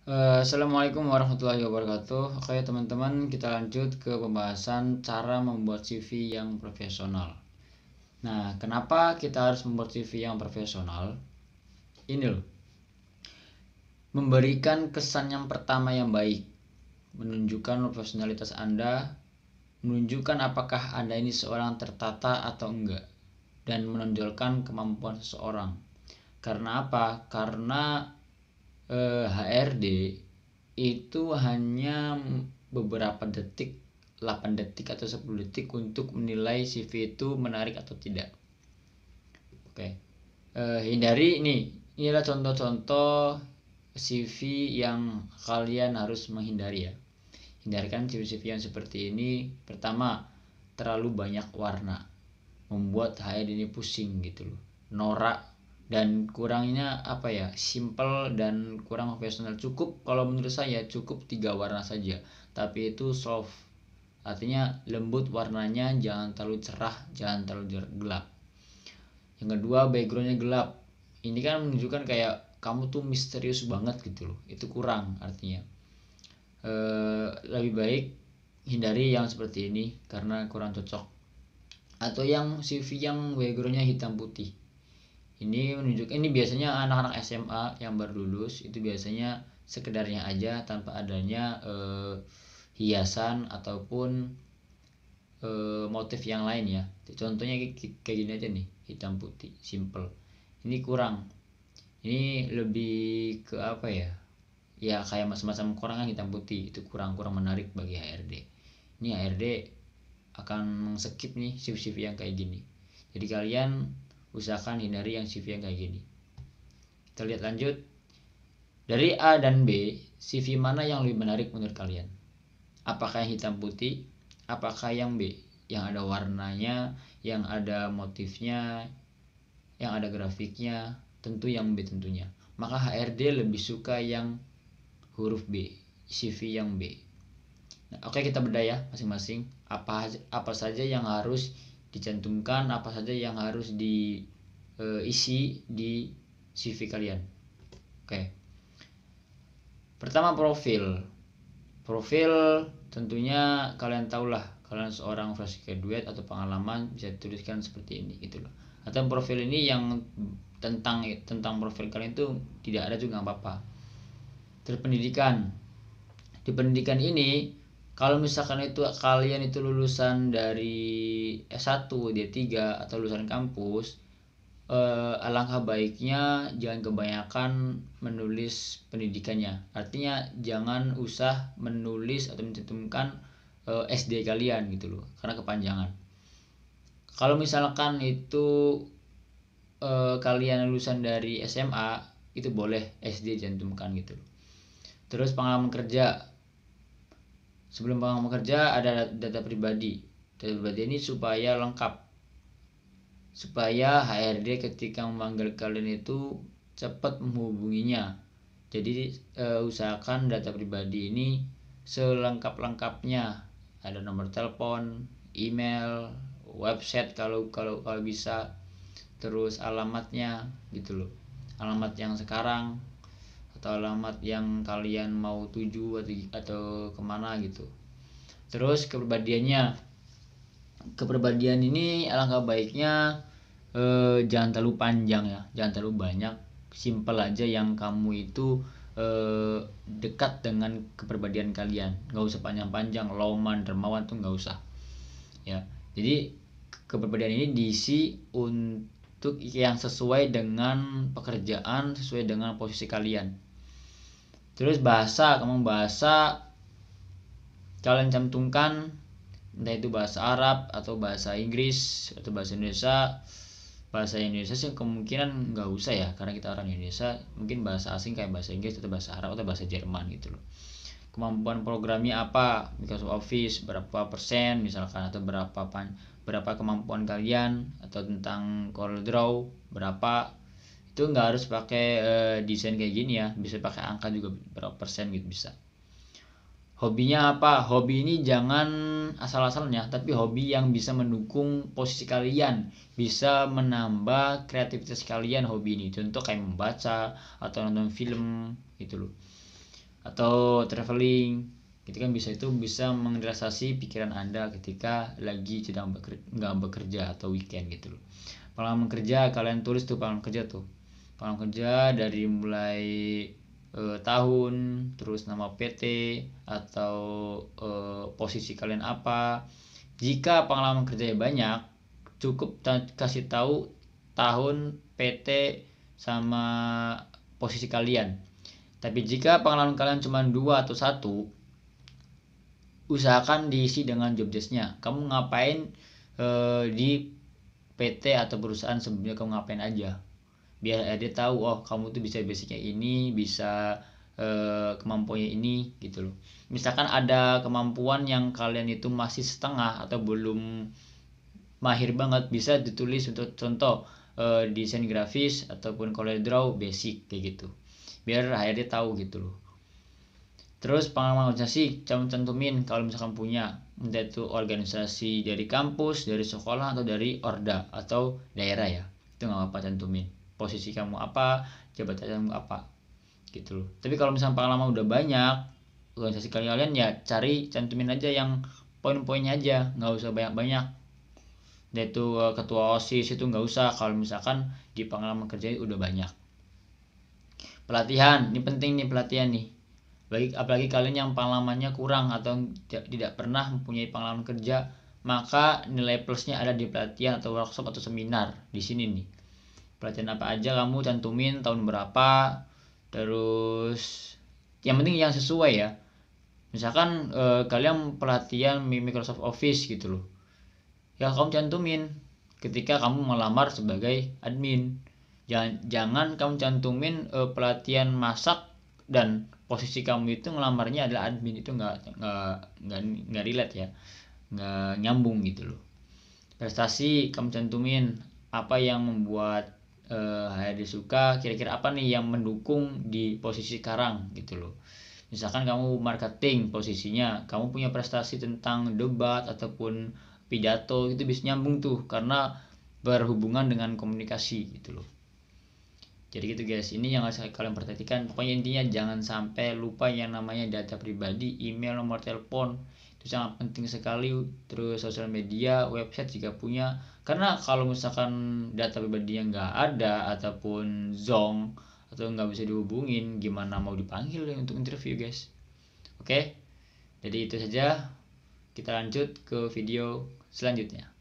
Assalamualaikum warahmatullahi wabarakatuh. Oke teman-teman, kita lanjut ke pembahasan cara membuat CV yang profesional. Nah, kenapa kita harus membuat CV yang profesional? Ini loh, memberikan kesan yang pertama yang baik, menunjukkan profesionalitas Anda, menunjukkan apakah Anda ini seorang tertata atau enggak, dan menonjolkan kemampuan seseorang. Karena apa? Karena HRD itu hanya beberapa detik, 8 detik atau 10 detik untuk menilai CV itu menarik atau tidak. Oke. Hindari inilah contoh-contoh CV yang kalian harus menghindari ya. Hindarkan CV-CV yang seperti ini. Pertama, terlalu banyak warna, membuat HRD ini pusing gitu loh, norak, dan kurangnya apa ya, simple dan kurang profesional. Cukup, kalau menurut saya cukup 3 warna saja, tapi itu soft, artinya lembut warnanya, jangan terlalu cerah, jangan terlalu gelap. Yang kedua, backgroundnya gelap. Ini kan menunjukkan kayak kamu tuh misterius banget gitu loh, itu kurang artinya. Lebih baik hindari yang seperti ini karena kurang cocok. Atau yang CV yang backgroundnya hitam putih, ini menunjukkan, ini biasanya anak-anak SMA yang baru lulus, itu biasanya sekedarnya aja tanpa adanya hiasan ataupun motif yang lain ya. Contohnya kayak gini aja nih, hitam putih simple. Ini kurang, ini lebih ke apa ya, ya kayak macam-macam kurang kan, hitam putih itu kurang menarik bagi HRD. Ini HRD akan skip nih CV yang kayak gini. Jadi kalian usahakan hindari yang CV yang kayak gini. Kita lihat lanjut. Dari A dan B, CV mana yang lebih menarik menurut kalian? Apakah yang hitam putih? Apakah yang B, yang ada warnanya, yang ada motifnya, yang ada grafiknya? Tentu yang B tentunya. Maka HRD lebih suka yang huruf B, CV yang B. Nah, oke, kita bedah ya masing-masing. Apa saja yang harus dicantumkan, apa saja yang harus diisi di CV kalian. Oke. Pertama, profil tentunya kalian tahulah, kalian seorang fresh graduate atau pengalaman, bisa dituliskan seperti ini gitu loh. Atau profil ini yang tentang profil kalian itu tidak ada juga nggak apa-apa. Terus pendidikan, di pendidikan ini kalau misalkan itu kalian itu lulusan dari S1, D3 atau lulusan kampus, alangkah baiknya jangan kebanyakan menulis pendidikannya. Artinya jangan usah menulis atau mencantumkan SD kalian gitu loh, karena kepanjangan. Kalau misalkan itu kalian lulusan dari SMA, itu boleh SD cantumkan gitu loh. Terus pengalaman kerja, sebelum pengalaman kerja ada data pribadi. Data pribadi ini supaya lengkap, supaya HRD ketika memanggil kalian itu cepat menghubunginya. Jadi usahakan data pribadi ini selengkap-lengkapnya. Ada nomor telepon, email, website kalau bisa, terus alamatnya gitu loh. Alamat yang sekarang atau alamat yang kalian mau tuju atau kemana gitu. Terus kepribadian ini alangkah baiknya jangan terlalu panjang ya, jangan terlalu banyak, simple aja yang kamu itu dekat dengan kepribadian kalian, nggak usah panjang-panjang, loman, dermawan tuh nggak usah ya. Jadi kepribadian ini diisi untuk yang sesuai dengan pekerjaan, sesuai dengan posisi kalian. Terus bahasa kalian cantumkan, entah itu bahasa Arab atau bahasa Inggris atau bahasa Indonesia. Bahasa Indonesia sih kemungkinan nggak usah ya, karena kita orang Indonesia. Mungkin bahasa asing kayak bahasa Inggris atau bahasa Arab atau bahasa Jerman gitu loh. Kemampuan programnya apa, Microsoft Office berapa persen misalkan, atau berapa kemampuan kalian, atau tentang CorelDRAW berapa. Itu nggak harus pakai desain kayak gini ya, bisa pakai angka juga, berapa persen gitu bisa. Hobinya apa? Hobi ini jangan asal-asalnya, tapi hobi yang bisa mendukung posisi kalian, bisa menambah kreativitas kalian hobi ini. Contoh kayak membaca atau nonton film gitu loh. atau traveling. Itu kan itu bisa merelaksasi pikiran Anda ketika lagi sedang nggak bekerja atau weekend gitu loh. Pengalaman kerja kalian tulis tuh, pengalaman kerja dari mulai tahun, terus nama PT atau posisi kalian apa. Jika pengalaman kerjanya banyak, cukup kasih tahu tahun, PT, sama posisi kalian. Tapi jika pengalaman kalian cuma 2 atau 1, usahakan diisi dengan job desk-nya. Kamu ngapain di PT atau perusahaan sebelumnya, kamu ngapain aja, biar dia tahu oh kamu tuh bisa basicnya ini, bisa kemampuannya ini gitu loh. Misalkan ada kemampuan yang kalian itu masih setengah atau belum mahir banget, bisa ditulis untuk contoh desain grafis ataupun CorelDRAW basic kayak gitu, biar HRD tahu gitu loh. Terus pengalaman organisasi cantumin kalau misalkan punya, entah itu organisasi dari kampus, dari sekolah, atau dari orda atau daerah ya, itu nggak apa-apa cantumin posisi kamu apa, jabatan kamu apa gitu loh. Tapi kalau misalkan pengalaman udah banyak organisasi kalian, ya cari cantumin aja yang poin-poinnya aja, nggak usah banyak-banyak. Yaitu ketua OSIS itu nggak usah kalau misalkan di pengalaman kerja udah banyak. Pelatihan, ini penting nih pelatihan nih. Apalagi kalian yang pengalamannya kurang atau tidak pernah mempunyai pengalaman kerja, maka nilai plusnya ada di pelatihan atau workshop atau seminar di sini nih. Pelatihan apa aja kamu cantumin, tahun berapa, terus yang penting yang sesuai ya. Misalkan kalian pelatihan Microsoft Office gitu loh, ya kamu cantumin ketika kamu melamar sebagai admin. Jangan kamu cantumin pelatihan masak dan posisi kamu itu ngelamarnya adalah admin. Itu nggak relate ya, nggak nyambung gitu loh. Prestasi kamu cantumin apa yang membuat HRD suka, kira-kira apa nih yang mendukung di posisi sekarang gitu loh. Misalkan kamu marketing, posisinya kamu punya prestasi tentang debat ataupun pidato, itu bisa nyambung tuh karena berhubungan dengan komunikasi gitu loh. Jadi gitu guys, ini yang harus kalian perhatikan. Pokoknya intinya jangan sampai lupa yang namanya data pribadi, email, nomor telepon, itu sangat penting sekali. Terus sosial media, website jika punya, karena kalau misalkan data pribadinya nggak ada ataupun zonk atau nggak bisa dihubungin, gimana mau dipanggil untuk interview guys. Oke, jadi itu saja, kita lanjut ke video selanjutnya.